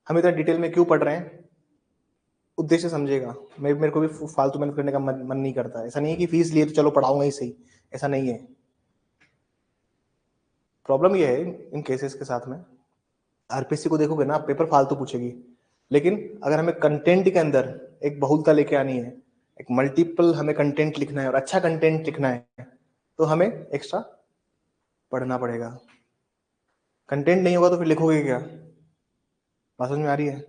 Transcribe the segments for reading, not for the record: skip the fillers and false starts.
हम इतना डिटेल में क्यों पढ़ रहे हैं, उद्देश्य समझेगा। मेरे को भी फालतू मेहनत करने का मन नहीं करता। ऐसा नहीं है कि फीस लिए तो चलो पढ़ाऊंगा ही सही, ऐसा नहीं है। प्रॉब्लम ये है इन केसेस के साथ में, आरपीसी को देखोगे ना, पेपर फालतू पूछेगी, लेकिन अगर हमें कंटेंट के अंदर एक बहुलता लेके आनी है, एक मल्टीपल हमें कंटेंट लिखना है और अच्छा कंटेंट लिखना है, तो हमें एक्स्ट्रा पढ़ना पड़ेगा। कंटेंट नहीं होगा तो फिर लिखोगे क्या? बात समझ में आ रही है?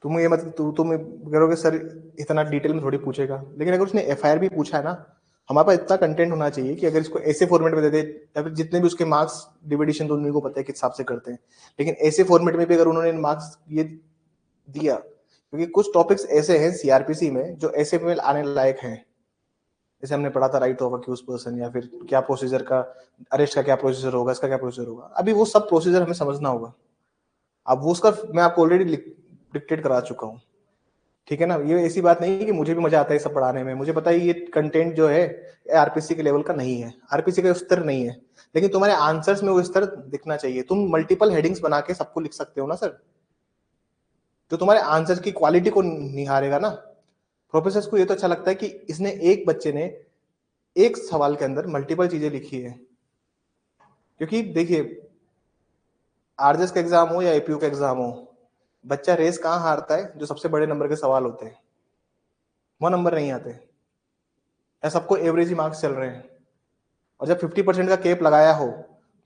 तुम ये मतलब तुम करोगे सर इतना डिटेल में थोड़ी पूछेगा, लेकिन अगर उसने एफआईआर भी पूछा है ना, हमारे पास इतना कंटेंट होना चाहिए कि अगर इसको ऐसे फॉर्मेट में दे दे, या फिर जितने भी उसके मार्क्स डिविडेशन तो उन्हीं को पता है किस हिसाब से करते हैं, लेकिन ऐसे फॉर्मेट में भी अगर उन्होंने मार्क्स ये दिया, क्योंकि कुछ टॉपिक्स ऐसे हैं सीआरपीसी में जो ऐसे में आने लायक हैं। जैसे हमने पढ़ा था राइट ऑफ अक्यूज पर्सन, या फिर क्या प्रोसीजर का, अरेस्ट का क्या प्रोसीजर होगा, इसका क्या प्रोसीजर होगा, अभी वो सब प्रोसीजर हमें समझना होगा। अब वो उसका मैं आपको ऑलरेडी डिक्टेट करा चुका हूँ, ठीक है ना। ये ऐसी बात नहीं है कि मुझे भी मजा आता है सब पढ़ाने में, मुझे पता है ये कंटेंट जो है आरपीसी के लेवल का नहीं है, आरपीसी का स्तर नहीं है, लेकिन तुम्हारे आंसर्स में वो स्तर दिखना चाहिए। तुम मल्टीपल हेडिंग्स बना के सबको लिख सकते हो ना सर, तो तुम्हारे आंसर की क्वालिटी को निहारेगा ना। प्रोफेसर को ये तो अच्छा लगता है कि इसने एक बच्चे ने एक सवाल के अंदर मल्टीपल चीजें लिखी है, क्योंकि देखिए आरजेएस का एग्जाम हो या एपीयू का एग्जाम हो, बच्चा रेस कहाँ हारता है? जो सबसे बड़े नंबर के सवाल होते हैं, वो नंबर नहीं आते, या सबको एवरेज ही मार्क्स चल रहे हैं। और जब 50% का केप लगाया हो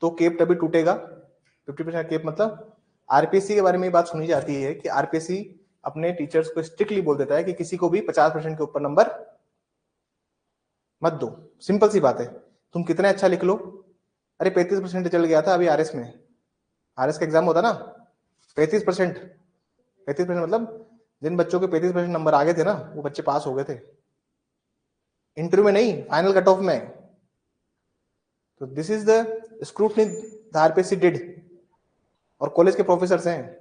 तो केप तभी टूटेगा। 50% केप मतलब आरपीसी के बारे में बात सुनी जाती है कि आरपीसी अपने टीचर्स को स्ट्रिक्टली बोल देता है कि किसी को भी 50% के ऊपर नंबर मत दो। सिंपल सी बात है, तुम कितने अच्छा लिख लो। अरे 35% चल गया था अभी आरएस में, आरएस का एग्जाम होता ना, 35%, 35% मतलब जिन बच्चों के 35% नंबर आ गए थे ना, वो बच्चे पास हो गए थे, इंटरव्यू में नहीं, फाइनल कट ऑफ में। तो this is the scrutiny the RPC did. और कॉलेज के प्रोफेसर हैं,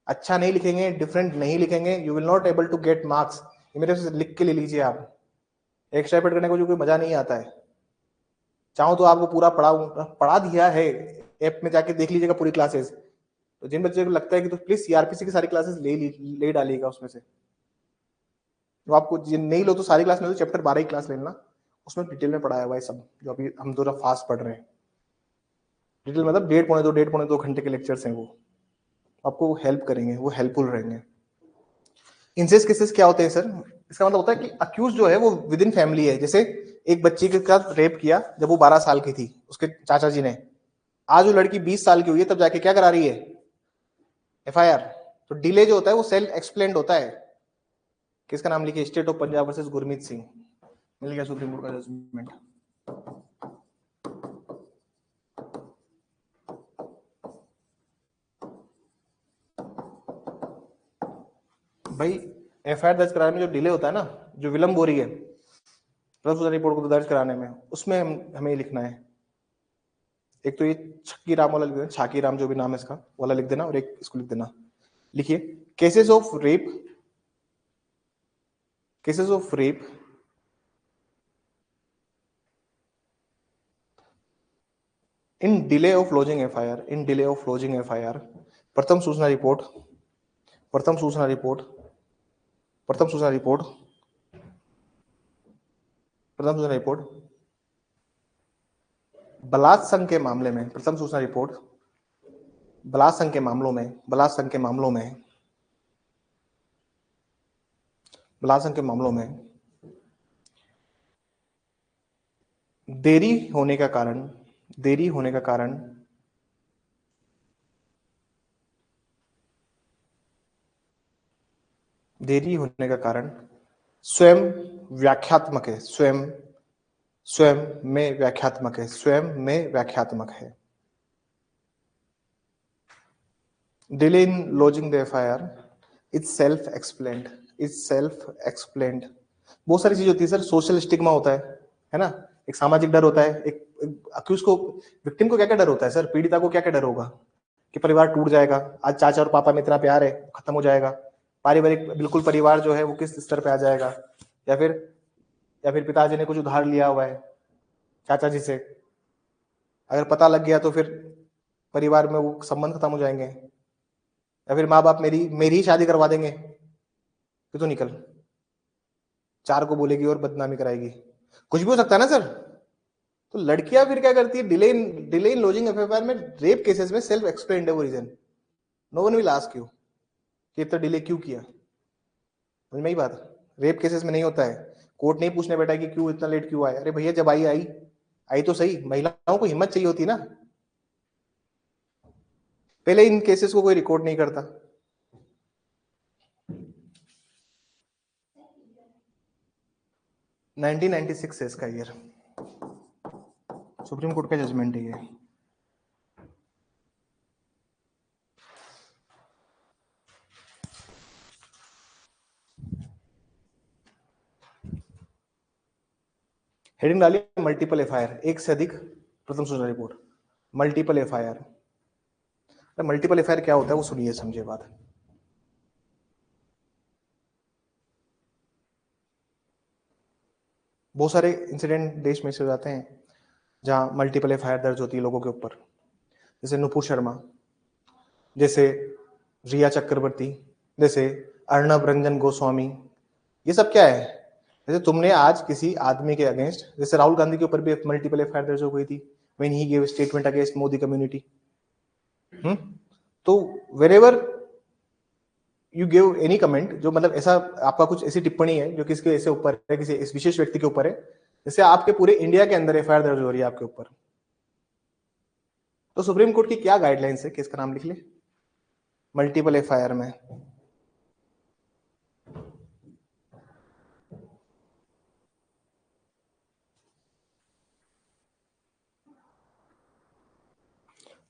अच्छा नहीं लिखेंगे, डिफरेंट नहीं लिखेंगे, you will not able to get marks. मेरे से लिख के ले लीजिए आप, एक्स्ट्रा पेड करने को जो कोई मजा नहीं आता है। चाहो तो आपको पूरा पढ़ा दिया है, ऐप में जाके देख लीजिएगा पूरी क्लासेस। तो जिन बच्चों को लगता है कि तो प्लीज सीआरपीसी की सारी क्लासेस ले डालिएगा उसमें से। तो आपको नहीं लो तो सारी क्लास में तो चैप्टर 12 ही क्लास लेना, उसमें डिटेल में पढ़ाया हुआ है सब, जो अभी हम थोड़ा फास्ट पढ़ रहे हैं। डिटेल मतलब 1.5 घंटे के लेक्चर्स हैं, वो आपको हेल्प करेंगे, वो हेल्पफुल रहेंगे। इंसेस्ट केसेस क्या होते हैं सर? इसका मतलब होता है कि अक्यूज जो है वो विद इन फैमिली है। जैसे एक बच्ची के साथ रेप किया जब वो 12 साल की थी, उसके चाचा जी ने, आज वो लड़की 20 साल की हुई है, तब जाके क्या करा रही है? एफआईआर। तो डिले जो होता है वो सेल्फ एक्सप्लेन्ड होता है। किसका नाम लिखिए, state of Punjab versus Gurmeet Singh, मिल गया सुप्रीम कोर्ट का जजमेंट। भाई एफआईआर दर्ज कराने में जो डिले होता है ना, जो विलंब हो रही है रिपोर्ट को दर्ज कराने में, उसमें हमें लिखना है। एक तो ये छक्की राम वाला लिख देना, छाकी राम जो भी नाम है इसका वाला लिख देना, और एक इसको लिख देना। लिखिए, cases of rape, cases of rape in delay of lodging FIR, in delay of lodging FIR, प्रथम सूचना रिपोर्ट, प्रथम सूचना रिपोर्ट, प्रथम सूचना रिपोर्ट, प्रथम सूचना रिपोर्ट, बलात्संग के मामले में प्रथम सूचना रिपोर्ट, बलात्संग के मामलों में, बलात्संग के मामलों में, बलात्संग के मामलों में देरी होने का कारण, देरी होने का कारण देरी होने का कारण स्वयं व्याख्यात्मक है, स्वयं स्वयं में व्याख्यात्मक है, स्वयं में व्याख्यात्मक है। Delay in lodging the FIR is self explained, is self explained. बहुत सारी चीज होती है सर, सोशल स्टिग्मा होता है ना, एक सामाजिक डर होता है, एक अक्यूज को, विक्टिम को क्या क्या डर होता है सर, पीड़िता को क्या क्या डर होगा कि परिवार टूट जाएगा, आज चाचा और पापा में इतना प्यार है खत्म हो जाएगा, पारिवारिक बिल्कुल परिवार जो है वो किस स्तर पे आ जाएगा, या फिर पिताजी ने कुछ उधार लिया हुआ है चाचा जी से, अगर पता लग गया तो फिर परिवार में वो संबंध खत्म हो जाएंगे। या फिर माँ बाप मेरी ही शादी करवा देंगे कि तो निकल, 4 को बोलेगी और बदनामी कराएगी, कुछ भी हो सकता है ना सर। तो लड़कियां फिर क्या करती है, डिले इन लॉजिंग एफआईआर में रेप केसेस में सेल्फ एक्सप्लेन्ड है वो reason, no one will ask you कि इतना डिले क्यों किया। समझ में ही बात, रेप केसेस में नहीं होता है, कोर्ट नहीं पूछने बैठा कि क्यों इतना लेट क्यों आया, अरे भैया जब आई आई आई तो सही, महिलाओं को हिम्मत चाहिए होती ना। पहले इन केसेस को कोई रिकॉर्ड नहीं करता। नाइनटीन 1996 है इसका ईयर, सुप्रीम कोर्ट का जजमेंट है ये। हेडिंग डाली मल्टीपल एफआईआर, एक से अधिक प्रथम सूचना report, multiple FIR. Multiple FIR क्या होता है वो सुनिए समझिए बात। बहुत सारे इंसिडेंट देश में से हो जाते हैं जहां मल्टीपल एफआईआर दर्ज होती है लोगों के ऊपर, जैसे नुपुर शर्मा, जैसे रिया चक्रवर्ती, जैसे अर्णब रंजन गोस्वामी, ये सब क्या है, जैसे तुमने आज किसी आदमी के अगेंस्ट, जैसे राहुल गांधी के ऊपर भी मल्टीपल एफआईआर दर्ज हो गई थी when he give statement against Modi community. तो wherever you give any comment, जो मतलब ऐसा आपका कुछ ऐसी टिप्पणी है जो किसके ऐसे ऊपर है, किसी इस विशेष व्यक्ति के ऊपर है, जैसे आपके पूरे इंडिया के अंदर एफआईआर दर्ज हो रही है आपके ऊपर, तो सुप्रीम कोर्ट की क्या गाइडलाइंस है, किसका नाम लिख ले मल्टीपल एफआईआर में।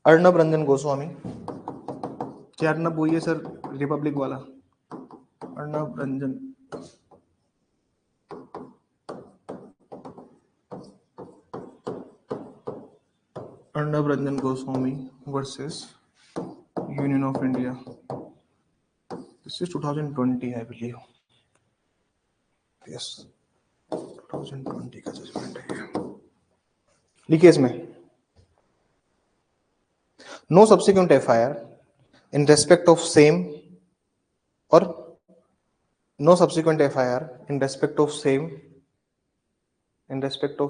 अर्णब रंजन गोस्वामी, क्या अर्णब वही है सर रिपब्लिक वाला, Arnab Ranjan Arnab Ranjan Goswami versus union of India, this is 2020 I believe, yes 2020 का जजमेंट है। लिखिए इसमें, no subsequent FIR in respect of same और no subsequent FIR in respect of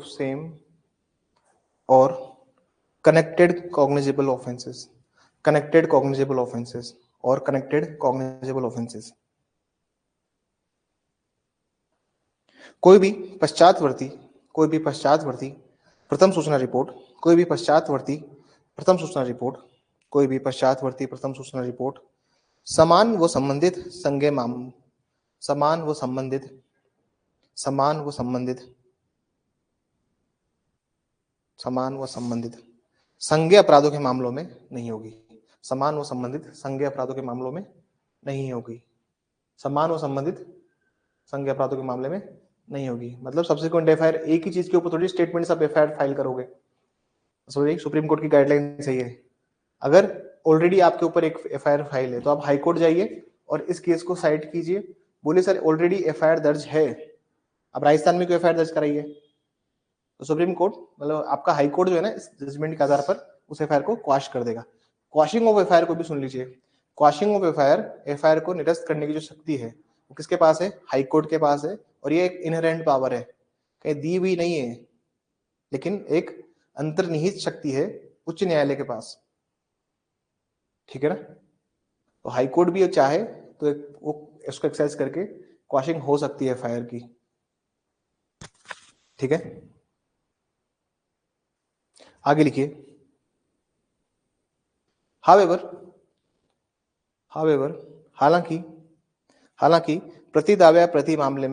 same और connected cognizable offenses और connected cognizable offenses। कोई भी पश्चातवर्ती प्रथम सूचना रिपोर्ट समान व संबंधित संज्ञेय अपराधों के मामलों में नहीं होगी, समान व संबंधित संज्ञेय अपराधों के मामलों में नहीं होगी, समान व संबंधित संज्ञेय अपराधों के मामले में नहीं होगी। मतलब सब्सिक्वेंट एफआईआर एक ही चीज के ऊपर थोड़ी स्टेटमेंट सब एफआईआर फाइल करोगे, सॉरी सुप्रीम कोर्ट की गाइडलाइन सही है। अगर ऑलरेडी आपके ऊपर एक एफआईआर फाइल है तो आप हाई कोर्ट जाइए और इस केस को साइट कीजिए, बोले सर ऑलरेडी एफआईआर दर्ज है, अब राजस्थान में क्यों एफआईआर दर्ज कराइए, तो सुप्रीम कोर्ट मतलब आपका हाई कोर्ट जो है ना इस जजमेंट के आधार पर उस एफआईआर को क्वाश कर देगा। क्वाशिंग ऑफ एफआईआर को भी सुन लीजिए, क्वाशिंग ऑफ एफआईआर को निरस्त करने की जो शक्ति है वो किसके पास है, हाई कोर्ट के पास है, और ये एक इनहेरेंट पावर है, कहीं दी हुई नहीं है, लेकिन एक अंतर्निहित शक्ति है उच्च न्यायालय के पास, ठीक है ना। तो हाई कोर्ट भी चाहे तो वो इसको एक्सरसाइज करके क्वाशिंग हो सकती है एफआईआर की, ठीक है। आगे लिखिए, हावेवर हालांकि प्रति दावा या प्रति मामले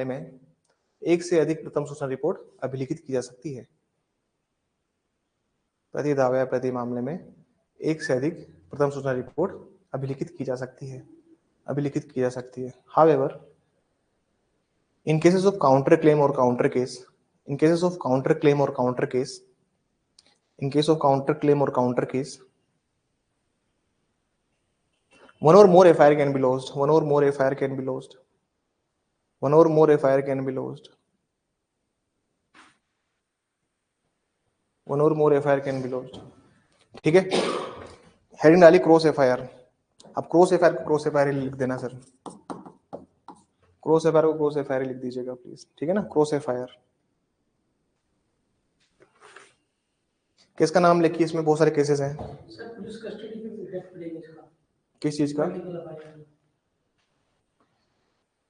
में एक से अधिक प्रथम सूचना रिपोर्ट अभिलिखित की जा सकती है, प्रति दावा या प्रति मामले में एक से अधिक प्रथम सूचना रिपोर्ट अभिलिखित की जा सकती है। However in cases of counter claim or counter case one or more FIR can be lodged one और मोर एफआईआर कैन बी लॉन्च्ड। ठीक है, हेडिंग डाली क्रॉस एफआईआर। अब क्रॉस एफआईआर को क्रॉस एफआईआर लिख देना सर, क्रॉस एफआईआर को cross FIR लिख दीजिएगा प्लीज, ठीक है ना, क्रॉस एफआईआर। केस का नाम लिखिए, इसमें बहुत सारे केसेस हैं। सर पुलिस कस्टडी में इफेक्ट पड़ेगा इसका? किस चीज का?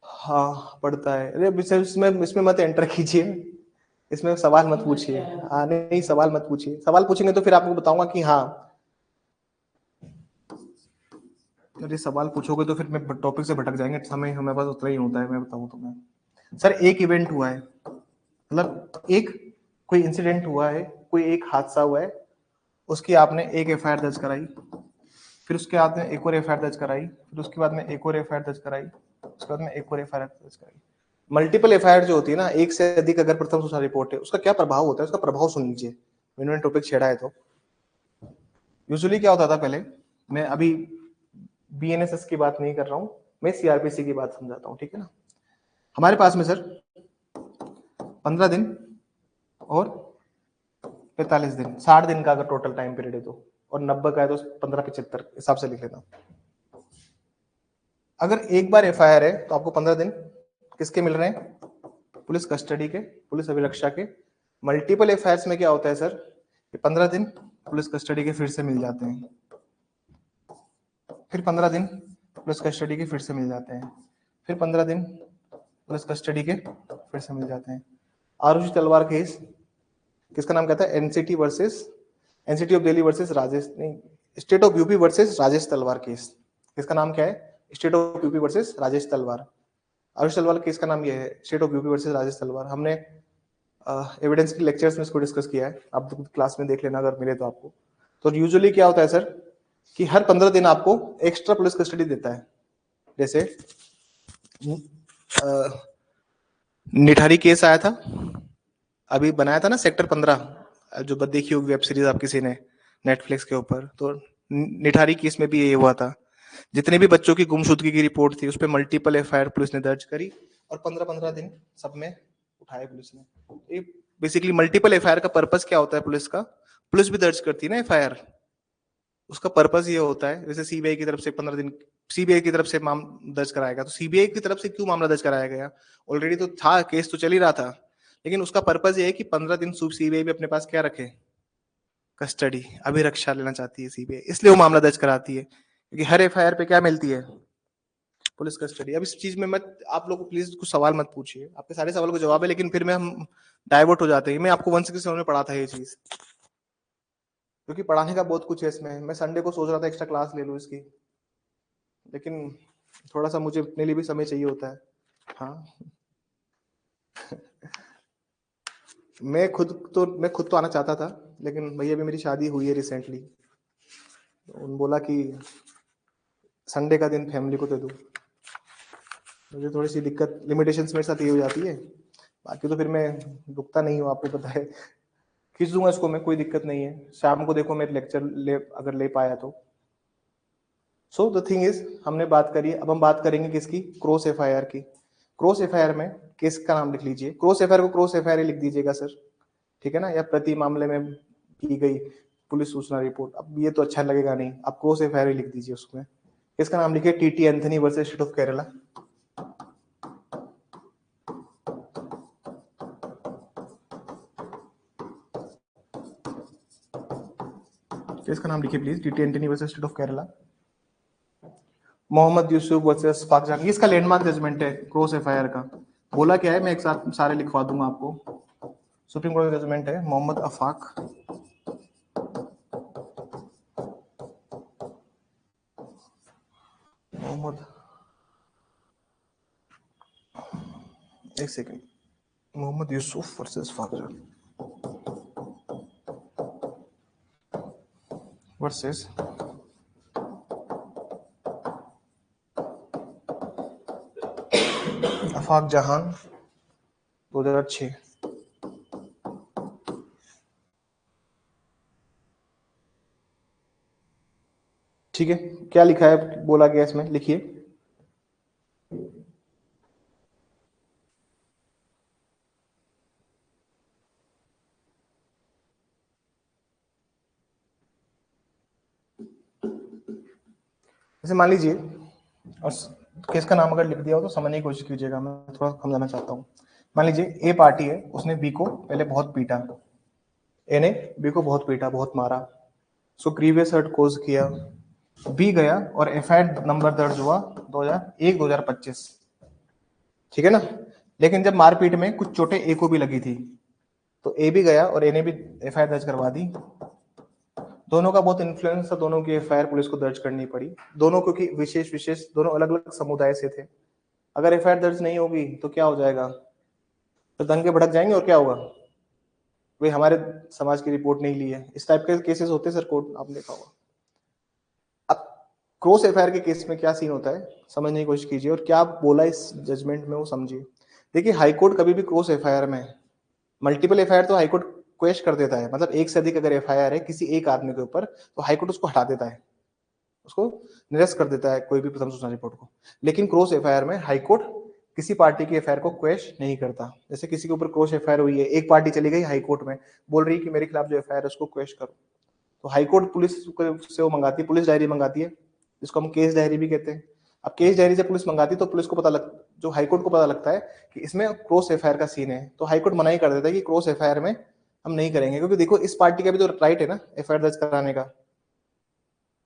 हाँ पड़ता है। अरे सर इसमें इसमें मत एंटर कीजिए, इसमें सवाल मत पूछिए। हाँ नहीं सवाल मत पूछिए, सवाल पूछेंगे तो फिर आपको बताऊंगा कि हाँ। अरे सवाल पूछोगे तो फिर मैं टॉपिक से भटक जाएंगे, समय हमारे पास उतना ही होता है। मैं बताऊं तो मैं सर एक इवेंट हुआ है, मतलब एक कोई इंसिडेंट हुआ है, कोई एक हादसा हुआ है, उसकी आपने एक एफआईआर दर्ज कराई, फिर उसके बाद में एक और एफआईआर दर्ज कराई, फिर उसके बाद में एक और एफआईआर दर्ज कराई, उसके बाद में एक और एफआईआर दर्ज कराई। मल्टीपल एफआईआर जो होती है ना, एक से अधिक अगर प्रथम सूचना रिपोर्ट है, उसका क्या प्रभाव होता है, उसका प्रभाव सुन लीजिए। मैंने टॉपिक छेड़ा है तो यूजुअली क्या होता था पहले, मैं अभी बीएनएसएस की बात नहीं कर रहा हूँ, मैं सीआरपीसी की बात समझाता हूँ, ठीक है ना। हमारे पास में सर 15 दिन और 45 दिन, 60 दिन का अगर टोटल टाइम पीरियड है तो, और 90 का है तो 15-75 हिसाब से लिख लेना। अगर एक बार एफआईआर है तो आपको 15 दिन किसके मिल रहे हैं, पुलिस कस्टडी के, पुलिस अभिरक्षा के। मल्टीपल एफआईआर में क्या होता है सर, 15 दिन पुलिस कस्टडी के फिर से मिल जाते हैं, फिर 15 दिन पुलिस कस्टडी के फिर से मिल जाते हैं, फिर 15 दिन पुलिस कस्टडी के फिर से मिल जाते हैं। आरुषि तलवार केस, किसका नाम कहता है, NCT versus NCT of Delhi versus Rajesh, नहीं, state of UP versus Rajesh Talwar case. किसका नाम क्या है, state of UP versus Rajesh Talwar. Aarush Talwar case का नाम ये है, state of UP versus Rajesh Talwar. हमने एविडेंस की लेक्चर्स में इसको डिस्कस किया है, आप क्लास में देख लेना अगर मिले तो आपको। तो यूजुअली क्या होता है सर कि हर 15 दिन आपको एक्स्ट्रा पुलिस कस्टडी देता है। जैसे निठारी केस आया था, अभी बनाया था ना सेक्टर 15, जो देखी होगी वेब सीरीज आप किसी ने नेटफ्लिक्स के ऊपर, तो निठारी केस में भी ये हुआ था। जितने भी बच्चों की गुमशुदगी की रिपोर्ट थी उस पर मल्टीपल एफआईआर पुलिस ने दर्ज करी, और 15-15 दिन सब में उठाए पुलिस ने। ये बेसिकली मल्टीपल एफआईआर का पर्पस क्या होता है पुलिस का, पुलिस भी दर्ज करती है ना एफआईआर, उसका पर्पस ये होता है, जैसे सीबीआई की तरफ से 15 दिन सीबीआई की तरफ से मामला दर्ज कराया गया, तो सीबीआई की तरफ से क्यों मामला दर्ज कराया गया, ऑलरेडी तो था, केस तो चल ही रहा था, लेकिन उसका पर्पस ये है कि 15 दिन सीबीआई भी अपने पास क्या रखे, कस्टडी, अभिरक्षा लेना चाहती है सीबीआई, इसलिए वो मामला दर्ज कराती है, क्योंकि हर एफआईआर पे क्या मिलती है, पुलिस कस्टडी। अब इस चीज में मत आप लोग प्लीज कुछ सवाल मत पूछिए, आपके सारे सवाल को जवाब है, लेकिन फिर में हम डाइवर्ट हो जाते हैं। मैं आपको 167 में पढ़ा था ये चीज, क्योंकि पढ़ाने का बहुत कुछ है इसमें। मैं संडे को सोच रहा था एक्स्ट्रा क्लास ले लूं इसकी, लेकिन थोड़ा सा मुझे अपने लिए भी समय चाहिए होता है। हाँ मैं खुद तो आना चाहता था, लेकिन भैया भी मेरी शादी हुई है रिसेंटली, उन्होंने बोला कि संडे का दिन फैमिली को दे दूं। मुझे थोड़ी सी दिक्कत, लिमिटेशंस मेरे साथ ये हो जाती है, बाकी तो फिर मैं रुकता नहीं हूँ, आपको पता है, खींच दूंगा इसको मैं, कोई दिक्कत नहीं है। शाम को देखो मेरे लेक्चर अगर ले पाया तो। सो द थिंग इज, हमने बात करी, अब हम बात करेंगे किसकी, क्रॉस एफआईआर की। क्रॉस एफआईआर में केस का नाम लिख लीजिए, क्रॉस एफआईआर को क्रॉस एफआईआर लिख दीजिएगा सर, ठीक है ना, या प्रति मामले में की गई पुलिस सूचना रिपोर्ट। अब ये तो अच्छा लगेगा नहीं, आप क्रॉस एफआईआर लिख दीजिए उसमें। इसका नाम लिखिए TT Anthony versus state of Kerala. इसका नाम लिखिए please, TT Anthony versus state of Kerala. Mohammad Yusuf versus Pak Jang, इसका लैंडमार्क जजमेंट है क्रॉस एफआईआर का। बोला क्या है, मैं एक साथ सारे लिखवा दूंगा आपको। सुप्रीम कोर्ट का जजमेंट है, मोहम्मद अफाक मोहम्मद, एक सेकंड, मोहम्मद यूसुफ वर्सेस फाकजर वर्सेस अफाक जहान 2006। ठीक है, क्या लिखा है, बोला गया इसमें, लिखिए। जैसे मान लीजिए, और केस का नाम अगर लिख दिया हो तो समझने की कोशिश कीजिएगा, मैं थोड़ा समझाना चाहता हूँ। मान लीजिए ए पार्टी है, उसने बी को पहले बहुत पीटा, ए ने बी को बहुत पीटा, बहुत मारा, सो ग्रीवियस हर्ट कोज किया, बी गया और एफआईआर नंबर दर्ज हुआ 2001-2025, ठीक है ना। लेकिन जब मारपीट में कुछ चोटें ए को भी लगी थी, तो ए भी गया और ए ने भी एफआईआर दर्ज करवा दी। दोनों का बहुत इन्फ्लुएंस था, दोनों की एफआईआर पुलिस को दर्ज करनी पड़ी, दोनों क्योंकि विशेष दोनों अलग अलग समुदाय से थे। अगर एफआईआर दर्ज नहीं होगी तो क्या हो जाएगा, तो दंगे भड़क जाएंगे और क्या होगा, वे हमारे समाज की रिपोर्ट नहीं ली है। इस टाइप के केसेस होते हैं सर, कोर्ट आपने देखा होगा। अब क्रॉस एफआईआर के केस में क्या सीन होता है, समझने की कोशिश कीजिए, और क्या बोला इस जजमेंट में वो समझिए। देखिए हाईकोर्ट कभी भी क्रॉस एफआईआर में, मल्टीपल एफआईआर तो हाईकोर्ट क्वेश कर देता है, मतलब एक से अधिक अगर एफआईआर है किसी एक आदमी के ऊपर, तो हाईकोर्ट उसको हटा देता है, उसको निरस्त कर देता है कोई भी प्रथम सूचना रिपोर्ट को। लेकिन क्रॉस एफआईआर में हाईकोर्ट किसी पार्टी की एफआईआर को क्वेश नहीं करता। जैसे किसी के ऊपर क्रॉस एफआईआर हुई है, एक पार्टी चली गई हाईकोर्ट में, बोल रही है कि मेरे खिलाफ जो एफआईआर है उसको क्वेश करो, तो हाईकोर्ट पुलिस से वो मंगाती है, पुलिस डायरी मंगाती है, जिसको हम केस डायरी भी कहते हैं। अब केस डायरी जब पुलिस मंगाती है तो पुलिस को पता लग, जो हाईकोर्ट को पता लगता है कि इसमें क्रॉस एफआईआर का सीन है, तो हाईकोर्ट मना ही कर देता है कि क्रॉस एफआईआर में हम नहीं करेंगे, क्योंकि देखो इस पार्टी का भी तो राइट है ना एफआईआर दर्ज कराने का,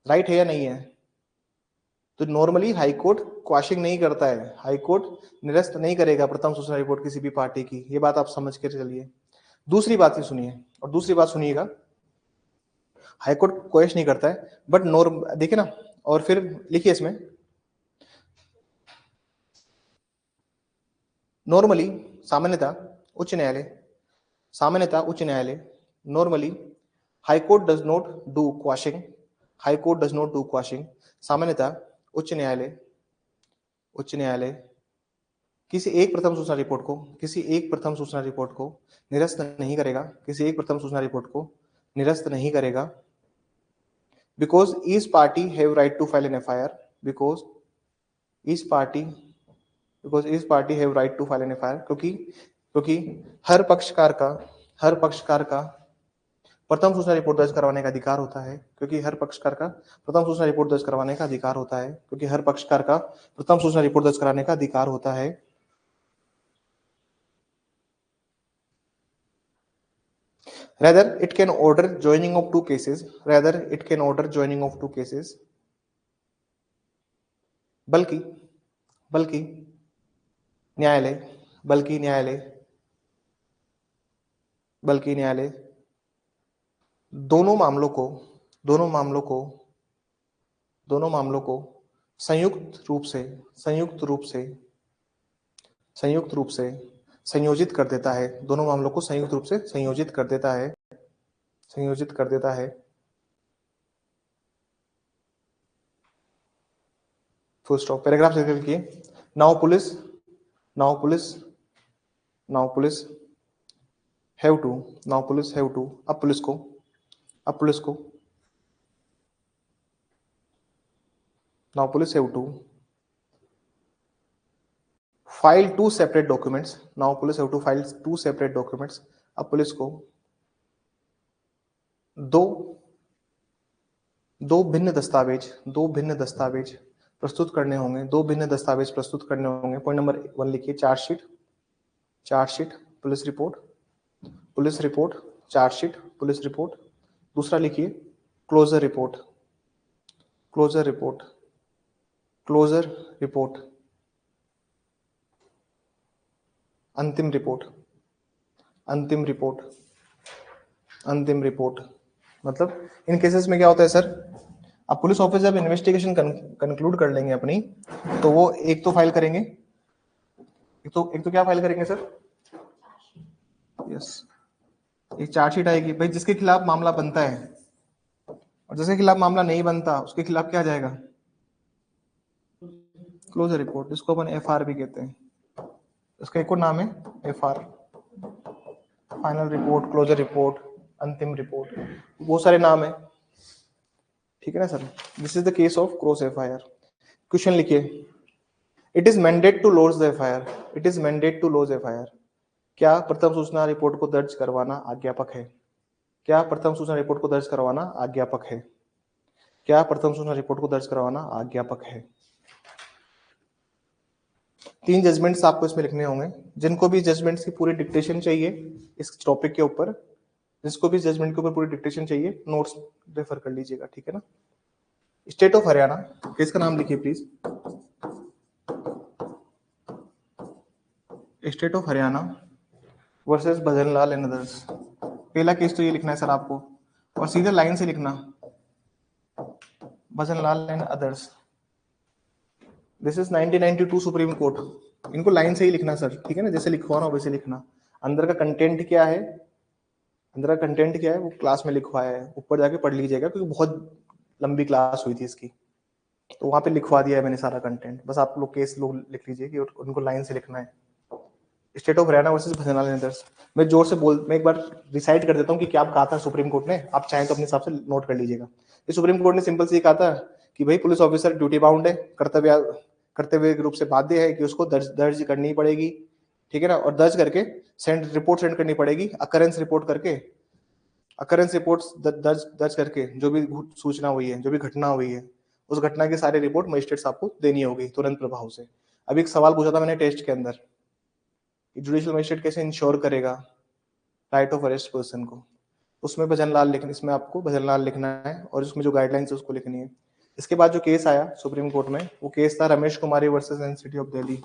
राइट है या नहीं है। तो नॉर्मली हाईकोर्ट क्वाशिंग नहीं करता है, हाईकोर्ट निरस्त नहीं करेगा प्रथम सूचना रिपोर्ट किसी भी पार्टी की, ये बात आप समझ के चलिए। दूसरी बात सुनिए, और दूसरी बात सुनिएगा, हाईकोर्ट क्वेश्चन नहीं करता है, बट नॉर्म देखिए ना, और फिर लिखिए इसमें, नॉर्मली सामान्यतः उच्च न्यायालय, सामान्यतः उच्च न्यायालय normally high court does not do quashing, high court does not do quashing, सामान्यतः उच्च न्यायालय, उच्च न्यायालय किसी एक प्रथम सूचना रिपोर्ट को, किसी एक प्रथम सूचना रिपोर्ट को निरस्त नहीं करेगा, किसी एक प्रथम सूचना रिपोर्ट को निरस्त नहीं करेगा, because each party have right to file an FIR, because each party, because each party have right to file an FIR, क्योंकि क्योंकि हर पक्षकार का, हर पक्षकार का प्रथम सूचना रिपोर्ट दर्ज करवाने का अधिकार होता है, क्योंकि हर पक्षकार का प्रथम सूचना रिपोर्ट दर्ज करवाने का अधिकार होता है, क्योंकि हर पक्षकार का प्रथम सूचना रिपोर्ट दर्ज कराने का अधिकार होता है। Rather, it can order joining of two cases. Rather, it can order joining of two cases. बल्कि बल्कि न्यायालय, बल्कि न्यायालय, बल्कि न्यायालय दोनों मामलों को, दोनों मामलों को, दोनों मामलों को संयुक्त रूप से, संयुक्त रूप से, संयुक्त रूप से संयोजित कर देता है, दोनों मामलों को संयुक्त रूप से संयोजित कर देता है, संयोजित कर देता है। फुल स्टॉप, पैराग्राफ से लिखिए, now police, now police, now police have to, now police have to, अब पुलिस को, अब पुलिस को, now police have to file two separate documents, now police have to file two separate documents, अब police को दो दो भिन्न दस्तावेज, दो भिन्न दस्तावेज प्रस्तुत करने होंगे, दो भिन्न दस्तावेज प्रस्तुत करने होंगे। पॉइंट नंबर 1 लिखिए, chargesheet, chargesheet police report, police report, chargesheet police report. दूसरा लिखिए closure report, closure report, closure report, अंतिम रिपोर्ट, अंतिम रिपोर्ट, अंतिम रिपोर्ट। मतलब इन केसेस में क्या होता है सर, अब पुलिस ऑफिसर जब इन्वेस्टिगेशन कंक्लूड कर लेंगे अपनी, तो वो एक तो फाइल करेंगे, एक तो क्या फाइल करेंगे सर, यस, एक चार्जशीट आएगी भाई, जिसके खिलाफ मामला बनता है, और जिसके खिलाफ मामला नहीं बनता उसके खिलाफ क्या जाएगा, क्लोजर रिपोर्ट, जिसको अपन एफआर भी कहते हैं, उसका एक और नाम है FR, final report, closure report, अंतिम रिपोर्ट, बहुत सारे नाम है, ठीक है ना sir. This is the case of cross FIR. Question लिखिए, it is mandate to launch the FIR, it is mandate to launch FIR, क्या प्रथम सूचना रिपोर्ट को दर्ज करवाना आज्ञापक है, क्या प्रथम सूचना रिपोर्ट को दर्ज करवाना आज्ञापक है, क्या प्रथम सूचना रिपोर्ट को दर्ज करवाना आज्ञापक है। 3 जजमेंट्स आपको इसमें लिखने होंगे। जिनको भी जजमेंट्स की पूरी डिक्टेशन चाहिए इस टॉपिक के ऊपर, जिसको भी जजमेंट के ऊपर पूरी डिक्टेशन चाहिए, नोट्स रेफर कर लीजिएगा, ठीक है ना। स्टेट ऑफ हरियाणा, किसका नाम लिखिए please. State of Haryana versus Bhajanlal and others. पहला केस तो ये लिखना है सर आपको, और सीधे लाइन से लिखना, Bhajanlal and others. This is 1992 supreme court. इनको लाइन से ही लिखना सर, ठीक है ना, जैसे लिखवा रहा हूं वैसे लिखना। अंदर का कंटेंट क्या है, अंदर का कंटेंट क्या है वो क्लास में लिखवाया है, ऊपर जाके पढ़ लीजिएगा क्योंकि बहुत लंबी क्लास हुई थी इसकी, तो वहां पे लिखवा दिया है मैंने सारा कंटेंट। बस आप लोग केस लोग लिख लीजिए कि उनको लाइन से लिखना है। State of Haryana versus Bhajanlal and others. मैं जोर से मैं एक बार रिसाइट कर देता हूँ कि क्या कहा था सुप्रीम कोर्ट ने, आप चाहें तो अपने हिसाब से नोट कर लीजिएगा। ये सुप्रीम कोर्ट ने सिंपल से कहा था कि भाई पुलिस ऑफिसर ड्यूटी बाउंड है, कर्तव्य रूप से बाध्य है कि उसको दर्ज करनी पड़ेगी, ठीक है ना, और दर्ज करके रिपोर्ट सेंड करनी पड़ेगी, अकरेंस रिपोर्ट करके, अकरेंस रिपोर्ट दर्ज करके जो भी सूचना हुई है, जो भी घटना हुई है, उस घटना की सारी रिपोर्ट मजिस्ट्रेट साहब को देनी होगी तुरंत प्रभाव से। अभी एक सवाल पूछा था मैंने टेस्ट के अंदर, जुडिशियल मजिस्ट्रेट कैसे इंश्योर करेगा राइट ऑफ अरेस्ट पर्सन को, उसमें भजनलाल लिखना, इसमें आपको भजनलाल लिखना है और उसमें जो गाइडलाइंस है उसको लिखनी है। इसके बाद जो केस आया सुप्रीम कोर्ट में, वो केस था Ramesh Kumari versus NCT of Delhi.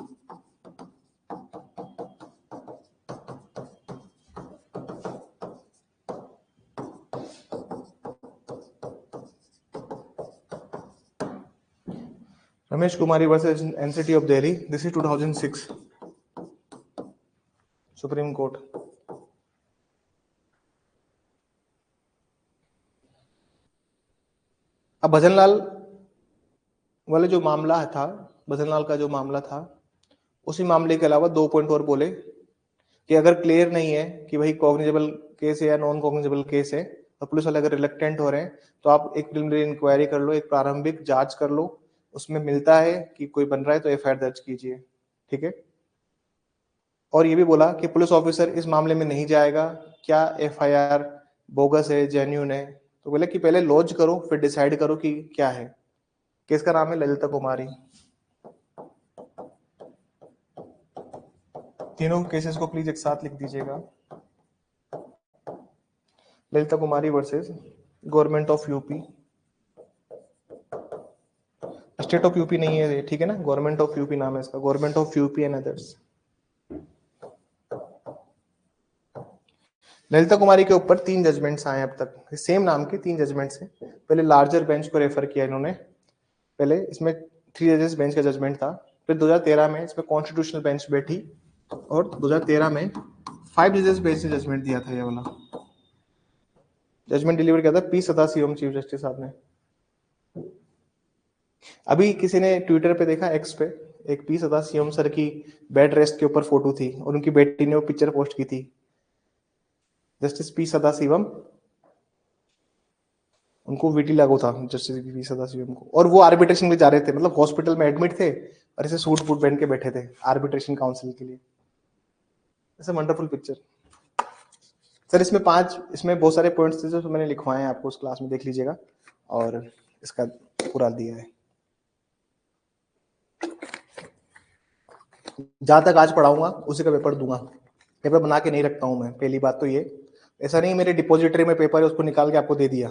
Ramesh Kumari versus NCT of Delhi, this is 2006 supreme court. अब भजनलाल वाले जो मामला था, भजनलाल का जो मामला था, उसी मामले के अलावा 2 पॉइंट और बोले कि अगर क्लियर नहीं है कि भाई कॉग्निजेबल केस है या नॉन कॉग्निजेबल केस है, तो पुलिस वाले अगर रिलेक्टेंट हो रहे हैं तो आप एक प्रिलिमिनरी इंक्वायरी कर लो, एक प्रारंभिक जांच कर लो, उसमें मिलता है कि कोई बन रहा है तो एफआईआर दर्ज कीजिए, ठीक है। और ये भी बोला कि पुलिस ऑफिसर इस मामले में नहीं जाएगा, क्या एफआईआर बोगस है जेन्युइन है, तो बोले कि पहले लॉन्च करो फिर डिसाइड करो कि क्या है। केस का नाम है ललिता कुमारी। तीनों केसेस को प्लीज एक साथ लिख दीजिएगा। Lalita Kumari versus government of UP. State of UP नहीं है, ठीक है ना, गवर्नमेंट ऑफ यूपी नाम है इसका, government of UP and others. Lalita Kumari के ऊपर 3 जजमेंट्स आए अब तक, सेम नाम के 3 जजमेंट्स हैं। पहले लार्जर बेंच को रेफर किया इन्होंने, पहले इसमें 3 जजेस बेंच का जजमेंट था, फिर 2013 में इसमें कॉन्स्टिट्यूशनल बेंच बैठी और 2013 में 5 जजेस बेंच ने जजमेंट दिया था। ये वाला जजमेंट डिलीवर किया था पी सदाशिवम चीफ जस्टिस साहब ने। अभी किसी ने ट्विटर पे देखा, एक्स पे, एक पी सदाशिवम सर की बेड रेस्ट के ऊपर फोटो थी और उनकी बेटी ने वो पिक्चर पोस्ट की थी, जस्टिस पी सदाशिवम, उनको वीटी लागू था जस्टिस पी सदाशिवम को, और वो आर्बिट्रेशन में जा रहे थे, मतलब हॉस्पिटल में एडमिट थे और ऐसे सूट फूट पहन के बैठे थे आर्बिट्रेशन काउंसिल के लिए। ऐसा वंडरफुल पिक्चर सर। इसमें बहुत सारे पॉइंट्स थे जो मैंने लिखवाए हैं आपको उस क्लास में, देख लीजिएगा, और इसका पूरा दिया है। जहां तक आज पढ़ाऊंगा उसी का पेपर दूंगा, पेपर बना के नहीं रखता हूं मैं, पहली बात तो ये। ऐसा नहीं मेरे डिपॉजिटरी में पेपर है उसको निकाल के आपको दे दिया,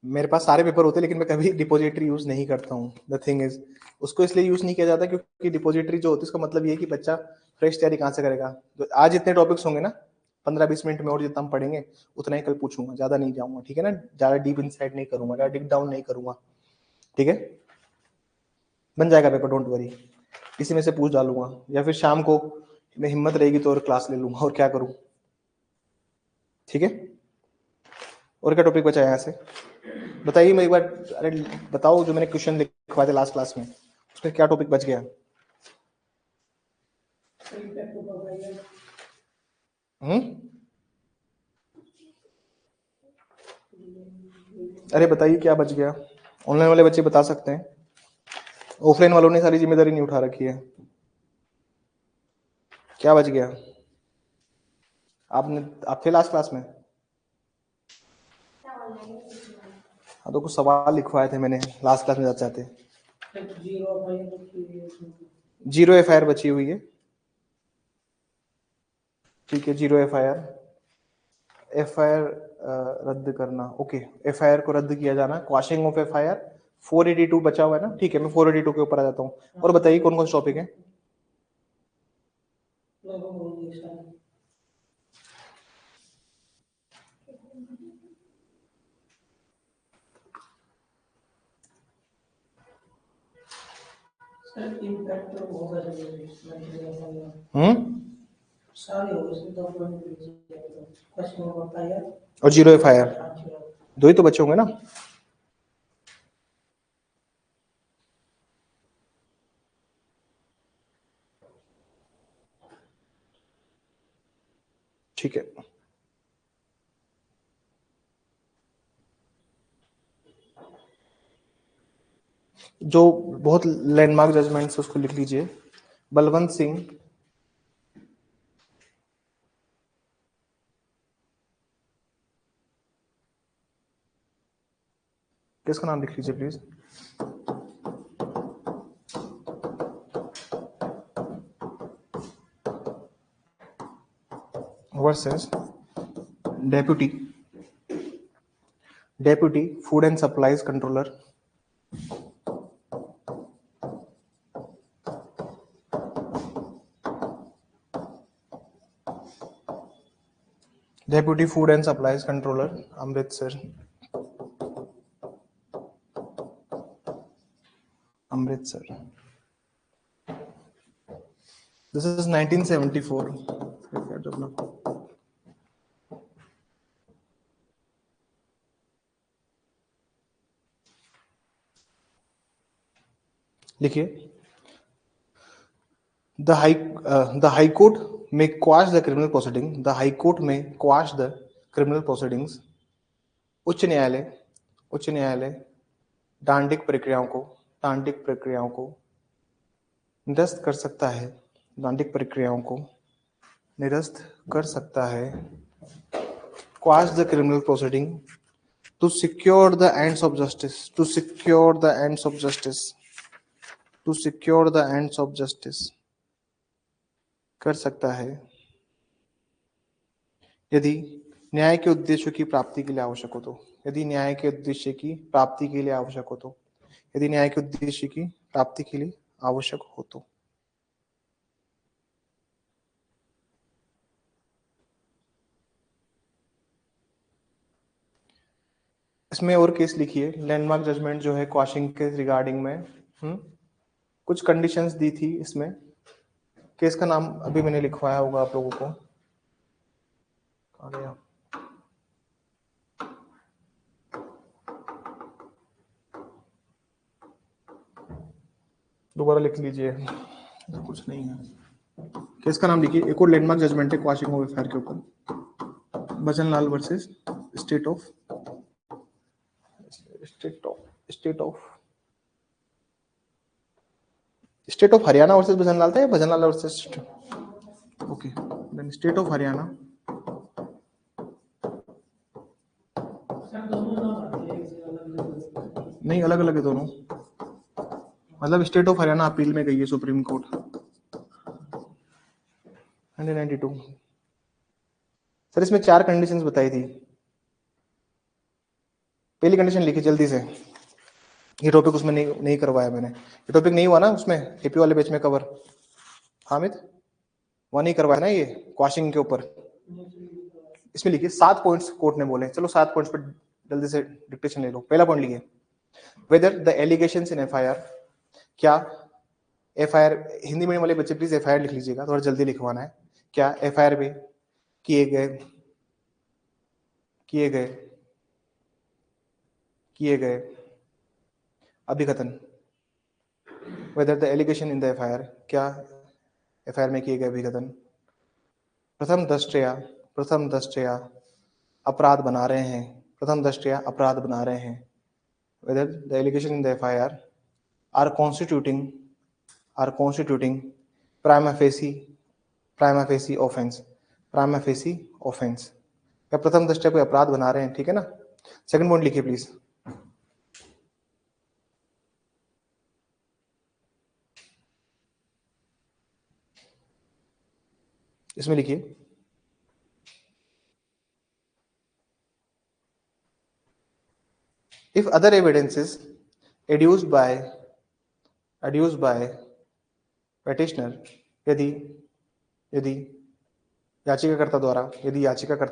मेरे पास सारे पेपर होते हैं लेकिन मैं कभी डिपॉजिटरी यूज नहीं करता हूँ। द थिंग इज, उसको इसलिए यूज नहीं किया जाता क्योंकि डिपॉजिटरी जो होती है उसका मतलब ये है कि बच्चा फ्रेश तैयारी कहाँ से करेगा। तो आज इतने टॉपिक्स होंगे ना 15-20 मिनट में, और जितना हम पढ़ेंगे उतना ही कल पूछूंगा, ज्यादा नहीं जाऊंगा, ठीक है ना, ज्यादा डीप इनसाइड नहीं करूंगा, ज्यादा डिप डाउन नहीं करूंगा, ठीक है। बन जाएगा पेपर, डोंट वरी, इसी में से पूछ डालूंगा, या फिर शाम को मैं हिम्मत रहेगी तो और क्लास ले लूंगा, और क्या करूं, ठीक है। और क्या टॉपिक बचा है यहाँ से बताइए, मैं एक बार, अरे बताओ, जो मैंने क्वेश्चन लिखवाए थे लास्ट क्लास में उसमें क्या टॉपिक बच गया। अरे बताइए क्या बच गया, ऑनलाइन वाले बच्चे बता सकते हैं, ऑफलाइन वालों ने सारी जिम्मेदारी नहीं उठा रखी है। क्या बच गया, आप थे लास्ट क्लास में। हाँ तो कुछ सवाल लिखवाए थे मैंने लास्ट क्लास में जाते जाते। 0 FIR बची हुई है, ठीक है। 0 FIR, FIR रद्द करना, ओके। FIR को रद्द किया जाना, क्वाशिंग ऑफ FIR। 482 बचा हुआ है ना, ठीक है। मैं 482 के ऊपर आ जाता हूँ। और बताइए कौन कौन से टॉपिक है। और 0 FIR, दो ही तो बचे होंगे ना। ठीक है, जो बहुत लैंडमार्क जजमेंट है उसको लिख लीजिए। बलवंत सिंह, किसका नाम लिख लीजिए please. Versus deputy food and supplies controller, deputy food and supplies controller Amritsar, Amritsar. This is 1974। लिखिए, द हाई कोर्ट में quash the criminal proceeding, the high court में क्वाश द क्रिमिनल प्रोसीडिंग्स। उच्च न्यायालय दांडिक प्रक्रियाओं को निरस्त कर सकता है, दांडिक प्रक्रियाओं को निरस्त कर सकता है। Quash the criminal proceeding to secure the ends of justice, to secure the ends of justice, to secure the ends of justice कर सकता है यदि न्याय के उद्देश्यों की प्राप्ति के लिए आवश्यक हो तो, यदि न्याय के उद्देश्य की प्राप्ति के लिए आवश्यक हो तो, यदि न्याय के उद्देश्य की प्राप्ति के लिए आवश्यक हो तो। इसमें और केस लिखिए, लैंडमार्क जजमेंट जो है क्वाशिंग के रिगार्डिंग में कुछ कंडीशंस दी थी। इसमें केस का नाम अभी मैंने लिखवाया होगा आप लोगों को। दोबारा लिख लीजिए, कुछ नहीं है। केस का नाम लिखिए, एक और लैंडमार्क जजमेंट है क्वाशिंग ऑफ एफआईआर के ऊपर, Bhajan Lal versus state of Haryana versus Bhajan Lal था या Bhajan Lal versus, okay, then state of Haryana. नहीं, अलग अलग है दोनों, मतलब स्टेट ऑफ हरियाणा अपील में गई है सुप्रीम कोर्ट 192। सर इसमें 4 कंडीशंस बताई थी। पहली कंडीशन लिखी जल्दी से, ये टॉपिक उसमें नहीं करवाया मैंने, ये टॉपिक नहीं हुआ ना उसमें एपी वाले बैच में कवर, हामिद वहां नहीं करवाया ना ये क्वाशिंग के ऊपर। इसमें लिखिए 7 पॉइंट्स कोर्ट ने बोले, चलो 7 पॉइंट्स पर जल्दी से डिक्टेशन ले लो। पहला पॉइंट लिखिए, whether the allegations in FIR, क्या एफआईआर, हिंदी मीडियम वाले बच्चे प्लीज एफआईआर लिख लीजिएगा, थोड़ा जल्दी लिखवाना है। क्या एफआईआर में किए गए अभिकथन, whether the allegation in the FIR, क्या एफआईआर में किए गए अभिकथन प्रथम दृष्टया अपराध बना रहे हैं, whether the allegation in the FIR are constituting prima facie offense, या प्रथम दृष्टया कोई अपराध बना रहे हैं, ठीक है ना। सेकंड पॉइंट लिखिए प्लीज, इसमें लिखिए if other evidences adduced by petitioner, यदि यदि याचिकाकर्ता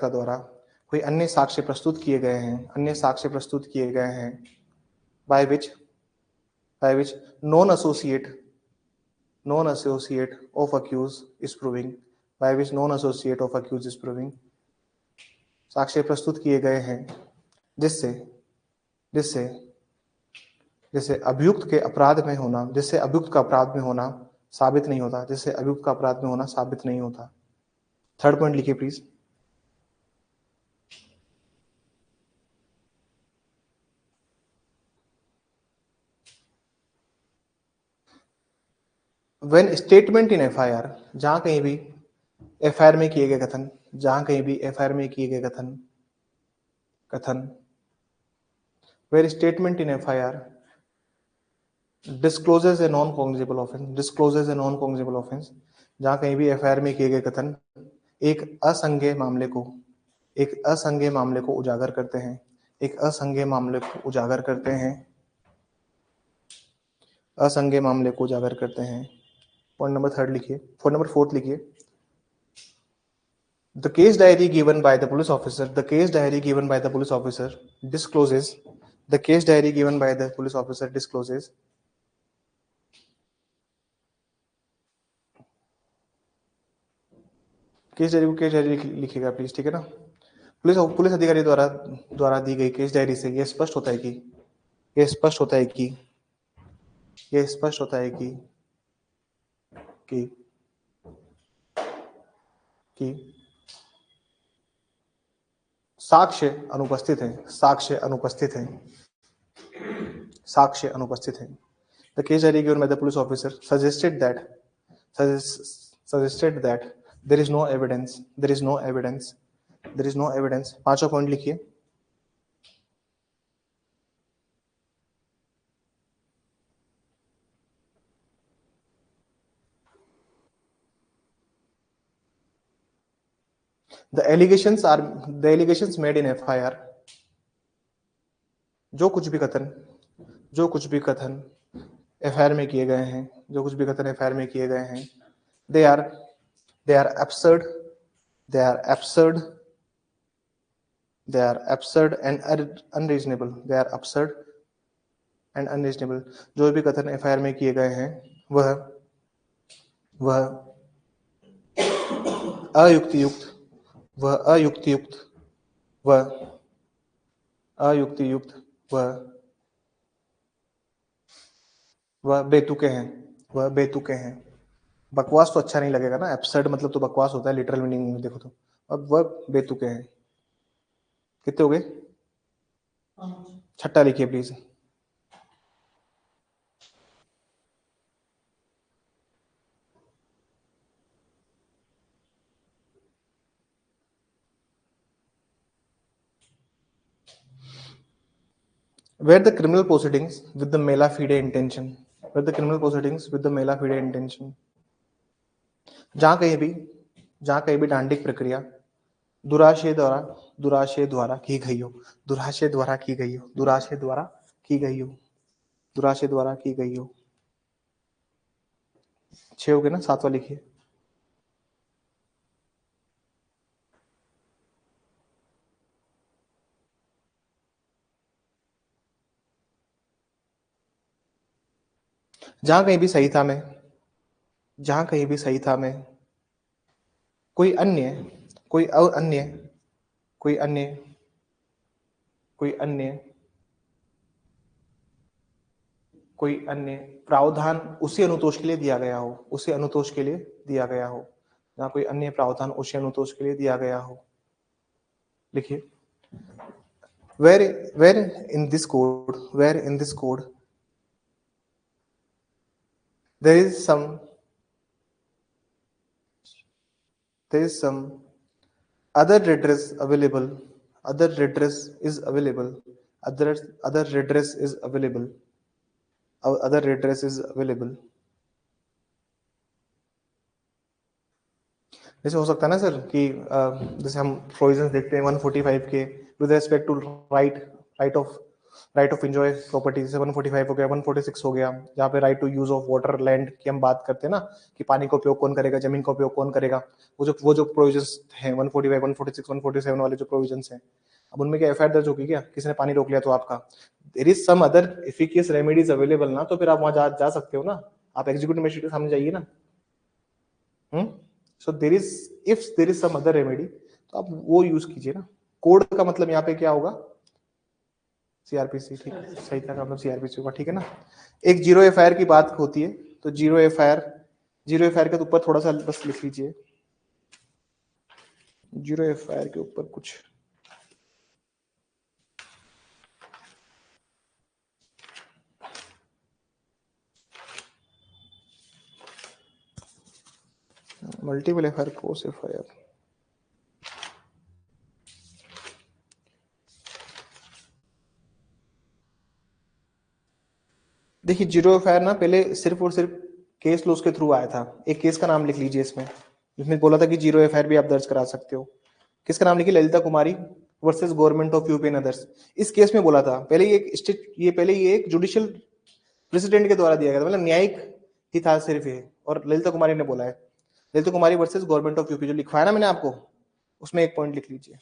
द्वारा कोई अन्य साक्ष्य प्रस्तुत किए गए हैं by which non associate of accused is proving, साक्ष्य प्रस्तुत किए गए हैं जिससे अभियुक्त का अपराध में होना साबित नहीं होता, थर्ड पॉइंट लिखिए please. When statement in FIR, जहां कहीं भी FIR में किए गए कथन, where statement in FIR discloses a non-cognizable offense, जहां कहीं भी FIR में किए गए कथन एक असंज्ञेय मामले को उजागर करते हैं, पॉइंट नंबर थर्ड लिखिए, पॉइंट नंबर फोर्थ लिखिए। The case diary given by the police officer discloses case diary लिखिएगा प्लीज, ठीक है ना। पुलिस अधिकारी द्वारा दी गई केस डायरी से यह स्पष्ट होता है कि साक्ष्य अनुपस्थित हैं। The case diary given by the police officer suggested that there is no evidence। पांचवा पॉइंट लिखिए। The allegations made in FIR, जो कुछ भी कथन FIR में किए गए हैं, they are absurd and unreasonable। जो भी कथन FIR में किए गए हैं वह अयुक्तियुक्त वह बेतुके हैं। बकवास तो अच्छा नहीं लगेगा ना, एब्सर्ड मतलब तो बकवास होता है लिटरल मीनिंग में देखो तो। अब वह बेतुके हैं। कितने हो गए? छठा लिखिए please. Where the criminal proceedings with the mala fide intention, जहां कहीं भी डांडिक प्रक्रिया दुराशय द्वारा की गई हो। 6 हो गए ना, 7वां लिखिए। जहां कहीं भी सही था में कोई अन्य प्रावधान उसी अनुतोष के लिए दिया गया हो, जहां कोई अन्य प्रावधान उसी अनुतोष के लिए दिया गया हो। लिखिए where in this code there is some other redress is available, जैसे हो सकता है ना सर कि जैसे हम प्रोविजंस देखते हैं 145 के with respect to right of enjoy property, जैसे 145 हो गया, 146 हो गया, जहाँ पे right to use of water land की हम बात करते हैं ना, कि पानी का उपयोग कौन करेगा, जमीन का उपयोग कौन करेगा, वो जो प्रोविजंस हैं 145, 146, 147 वाले जो प्रोविजंस हैं, अब उनमें क्या एफआईआर दर्ज होगी क्या? किसी ने पानी रोक लिया तो आपका, there is some other efficient remedies available ना, तो फिर आप वहां जा सकते हो ना, आप एग्जीक्यूटिव मजिस्ट्रेट के सामने जाइए ना। So there is some other remedy, तो आप वो यूज कीजिए ना। कोड का मतलब यहाँ पे क्या होगा? सीआरपीसी, ठीक है, सही था, मतलब सीआरपीसी होगा, ठीक है ना। एक जीरो एफआईआर की बात होती है, तो जीरो एफआईआर के ऊपर थोड़ा सा बस लिख लीजिए, जीरो एफआईआर के ऊपर कुछ मल्टीपल एफआईआर, क्रॉस एफआईआर, देखिए जीरो एफआईआर ना पहले सिर्फ और सिर्फ केस लॉस के थ्रू आया था। एक केस का नाम लिख लीजिए इसमें, जिसमें बोला था कि जीरो एफआईआर भी आप दर्ज करा सकते हो। किसका नाम लिखिए? Lalita Kumari versus government of UP and others. इस केस में बोला था पहले ये एक जुडिशियल प्रेसिडेंट के द्वारा दिया गया था, मतलब न्यायिक ही था सिर्फ ये, और ललिता कुमारी ने बोला है। Lalita Kumari versus government of UP जो लिखवाया ना मैंने आपको, उसमें एक पॉइंट लिख लीजिए।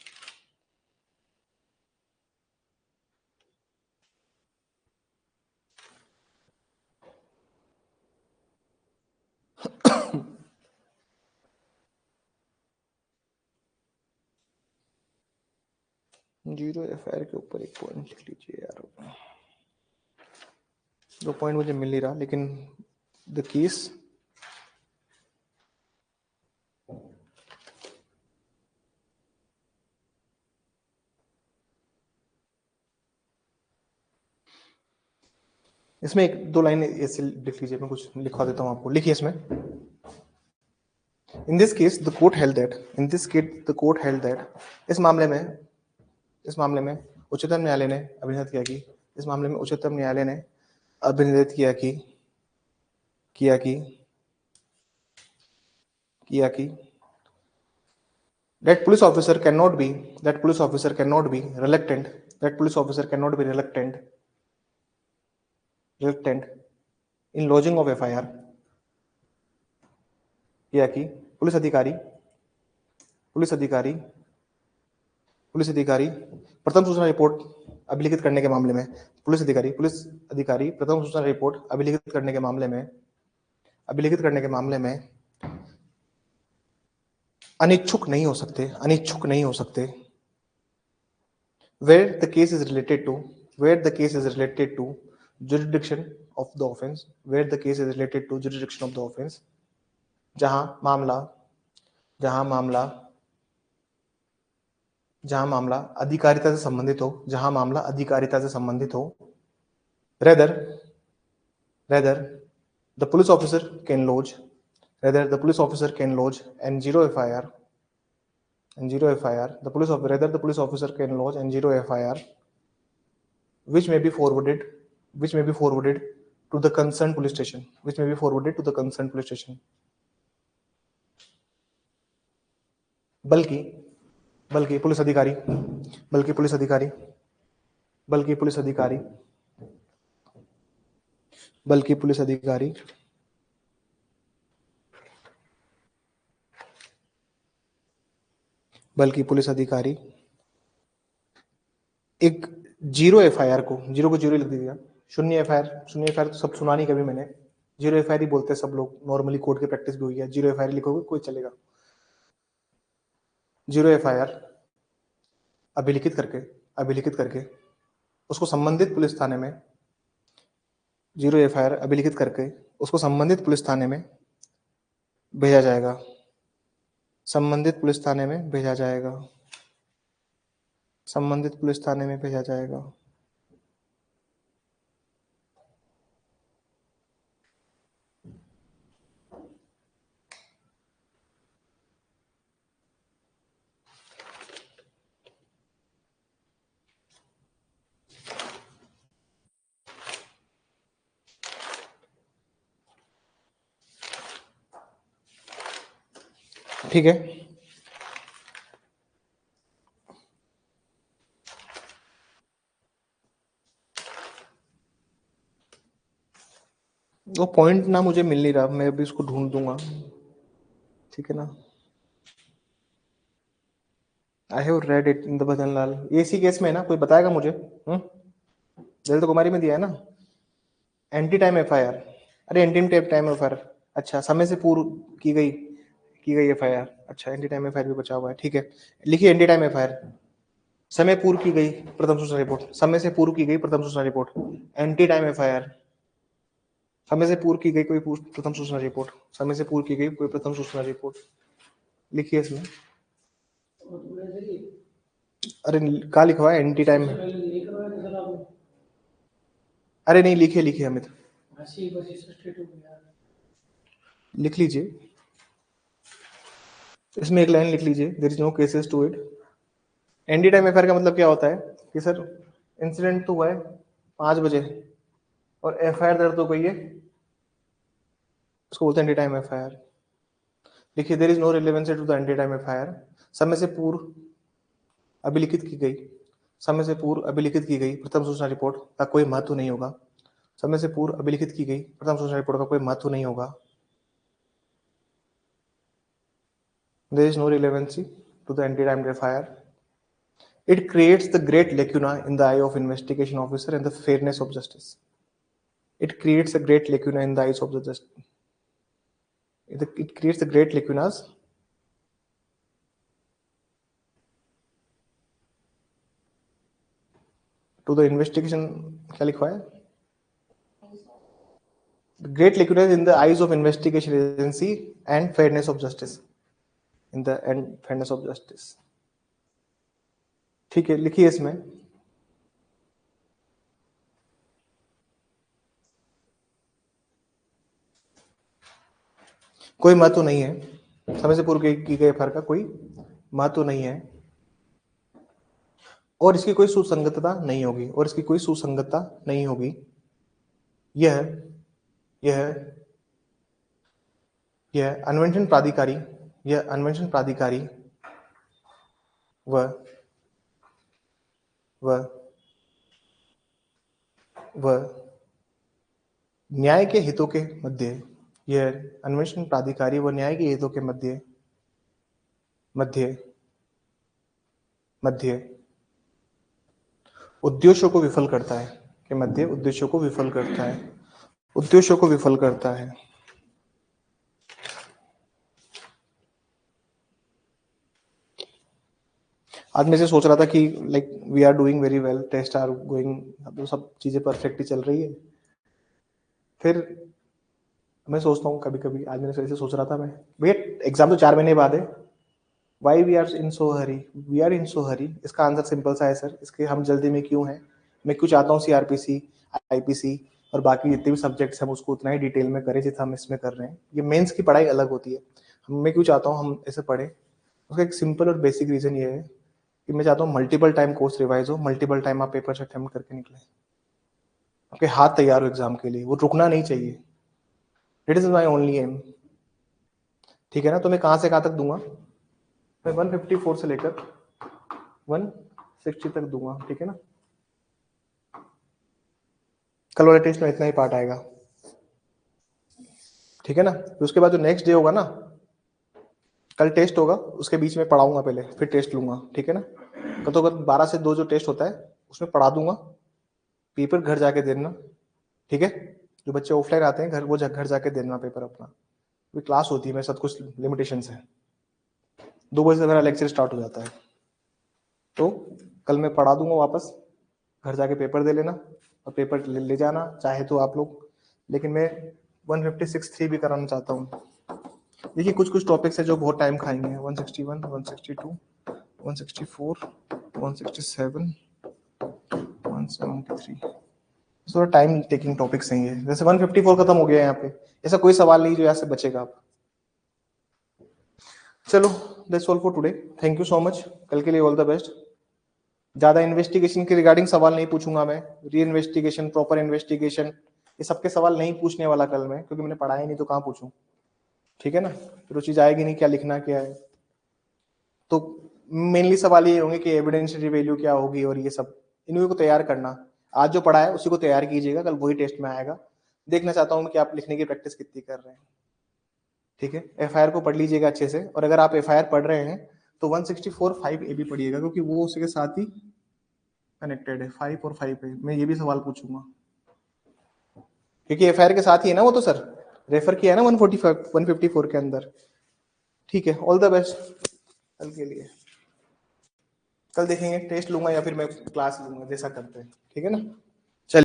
जीरो एफआईआर के ऊपर एक पॉइंट लिख लीजिए यार, दो पॉइंट मुझे मिल नहीं रहा, लेकिन द केस इसमें एक दो लाइन ऐसे लिख लीजिए, मैं कुछ लिखवा देता हूं आपको, लिखिए इसमें। In this case the court held that इस मामले में उच्चतम न्यायालय ने अभिनिर्णय किया कि इस मामले में उच्चतम न्यायालय ने अभिनिर्णय किया कि that police officer cannot be reluctant in lodging of FIR, किया कि पुलिस अधिकारी प्रथम सूचना रिपोर्ट अभिलिखित करने के मामले में पुलिस अधिकारी प्रथम सूचना रिपोर्ट अभिलिखित करने के मामले में अनिच्छुक नहीं हो सकते where the case is related to jurisdiction of the offense, जहां मामला अधिकारिता से संबंधित हो, rather the police officer can lodge and zero FIR, the police officer can lodge and zero FIR, which may be forwarded to the concerned police station, बल्कि police अधिकारी एक zero FIR को जीरो लिख दीजिएगा, शून्य एफआईआर तो सब सुना नहीं कभी मैंने, जीरो एफआईआर ही बोलते हैं सब लोग, नॉर्मली कोर्ट की प्रैक्टिस भी हुई है, जीरो एफआईआर लिखोगे कोई चलेगा। जीरो एफआईआर अभिलिखित करके उसको संबंधित पुलिस थाने में भेजा जाएगा, संबंधित पुलिस थाने में भेजा जाएगा। ठीक है, वो पॉइंट ना मुझे मिल नहीं रहा, मैं अभी उसको ढूंढ दूंगा, ठीक है ना। I have read it in the Bhajan Lal, ये इसी केस में है ना, कोई बताएगा मुझे? ललित कुमारी में दिया है ना, एंटी टाइम एफआईआर। अरे एंटी टाइम एफआईआर, अच्छा समय से पूर्व की गई एफआईआर, अच्छा एंटी टाइम एफआईआर भी बचा हुआ है, ठीक है। लिखिए एंटी टाइम एफआईआर, समय पूर्व की गई प्रथम सूचना रिपोर्ट, समय से पूर्व की गई प्रथम सूचना रिपोर्ट, एंटी टाइम एफआईआर, समय से पूर्व की गई कोई प्रथम सूचना रिपोर्ट, समय से पूर्व की गई कोई प्रथम सूचना रिपोर्ट, लिखिए इसमें। अरे कहाँ लिखा हुआ है एंटी टाइम में? अरे नहीं, लिखिए लिखिए अमित, लिख लीजिए, इसमें एक लाइन लिख लीजिए, there is no cases to it. Ante time FIR का मतलब क्या होता है कि सर इंसिडेंट तो हुआ है 5 बजे और एफआईआर दर्ज हो गई है, उसको बोलते हैं एंटी टाइम एफआईआर। देखिए there is no relevancy to the ante time FIR, समय से पूर्व अभिलिखित की गई, समय से पूर्व अभिलिखित की गई प्रथम सूचना रिपोर्ट का कोई महत्व नहीं होगा, समय से पूर्व अभिलिखित की गई प्रथम सूचना रिपोर्ट का कोई महत्व नहीं होगा। There is no relevancy to the anti-time FIR. It creates the great lacuna in the eye of investigation officer and the fairness of justice. It creates a great lacuna in the eyes of the justice. It creates the great lacunas to the investigation. क्या लिखा है? Great lacunas in the eyes of investigation agency and fairness of justice. In the and fairness of justice. ठीक है, लिखिए इसमें। कोई महत्व नहीं है, समय से पूर्व की गई एफआईआर का कोई महत्व नहीं है और इसकी कोई सुसंगतता नहीं होगी, और इसकी कोई सुसंगतता नहीं होगी। यह यह यह अन्वेषण प्राधिकारी व न्याय के हितों के मध्य, यह अन्वेषण प्राधिकारी व न्याय के हितों के मध्य उद्देश्यों को विफल करता है, के मध्य उद्देश्यों को विफल करता है। आज मैं से सोच रहा था कि like we are doing very well, test are going, तो सब चीजें परफेक्ट ही चल रही है। फिर मैं सोचता हूँ कभी कभी, आज मैंने ऐसे सोच रहा था मैं, भैया एग्जाम तो 4 महीने बाद है, वाई वी आर इन सो हरी, इसका आंसर सिंपल सा है सर, इसके हम जल्दी में क्यों हैं, मैं क्यों चाहता हूँ सीआरपीसी, आईपीसी और बाकी जितने भी सब्जेक्ट्स हम उसको उतना ही डिटेल में करें जितना हम इसमें कर रहे हैं। ये मेंस की पढ़ाई अलग होती है, मैं क्यों चाहता हूँ हम ऐसे पढ़ें, उसका एक सिंपल और बेसिक रीजन ये है कि मैं चाहता हूँ मल्टीपल टाइम कोर्स रिवाइज हो, मल्टीपल टाइम आप पेपर अटेम्प्ट करके निकले, आपके हाथ तैयार हो एग्जाम के लिए, वो रुकना नहीं चाहिए। That is my only aim, ठीक है ना। तो मैं कहाँ से कहाँ तक दूंगा, मैं 154 से लेकर 160 तक दूंगा, ठीक है ना। कल वाले टेस्ट में इतना ही पार्ट आएगा, ठीक है ना। तो उसके बाद जो नेक्स्ट डे होगा ना, कल टेस्ट होगा, उसके बीच में पढ़ाऊंगा पहले, फिर टेस्ट लूंगा, ठीक है ना। तो 12 से 2 जो टेस्ट होता है उसमें पढ़ा दूंगा, पेपर घर जाके देना, ठीक है। जो बच्चे ऑफलाइन आते हैं घर, वो घर जाके देना पेपर अपना, क्लास होती है, मेरे साथ कुछ लिमिटेशन है, 2 बजे से मेरा लेक्चर स्टार्ट हो जाता है। तो कल मैं पढ़ा दूंगा वापस, घर जाके पेपर दे लेना और पेपर ले जाना चाहे तो आप लोग, लेकिन मैं 156.3 भी कराना चाहता हूँ। देखिए कुछ टॉपिक्स है जो बहुत टाइम खाएंगे, 161, 162, 164, 167, 173, थोड़ा टाइम टेकिंग टॉपिक्स हैं ये। जैसे 154 खत्म हो गया है यहाँ पे, ऐसा कोई सवाल नहीं जो यहाँ से बचेगा आप। चलो that's all for today, thank you so much, कल के लिए ऑल द बेस्ट। ज्यादा इन्वेस्टिगेशन के रिगार्डिंग सवाल नहीं पूछूंगा मैं, री इन्वेस्टिगेशन, प्रॉपर इन्वेस्टिगेशन, ये सबके सवाल नहीं पूछने वाला कल मैं, क्योंकि मैंने पढ़ाया नहीं तो कहाँ पूछूं, ठीक है ना। फिर वो चीज आएगी नहीं क्या लिखना क्या है। तो मेनली सवाल ये होंगे कि एविडेंशियरी वैल्यू क्या होगी और ये सब, इन्हीं को तैयार करना। आज जो पढ़ा है उसी को तैयार कीजिएगा, कल वही टेस्ट में आएगा। देखना चाहता हूँ कि आप लिखने की प्रैक्टिस कितनी कर रहे हैं। ठीक है, एफआईआर को पढ़ लीजिएगा अच्छे से, और अगर आप एफआईआर पढ़ रहे हैं तो 164(5)A भी पढ़िएगा, क्योंकि वो उसके साथ ही कनेक्टेड है। 5 और 5A मैं ये भी सवाल पूछूंगा, क्योंकि एफआईआर के साथ ही है ना वो, तो सर रेफर किया है ना 145 154 के अंदर। ठीक है, ऑल द बेस्ट कल के लिए। कल देखेंगे, टेस्ट लूंगा या फिर मैं क्लास लूंगा, जैसा करते हैं। ठीक है ना।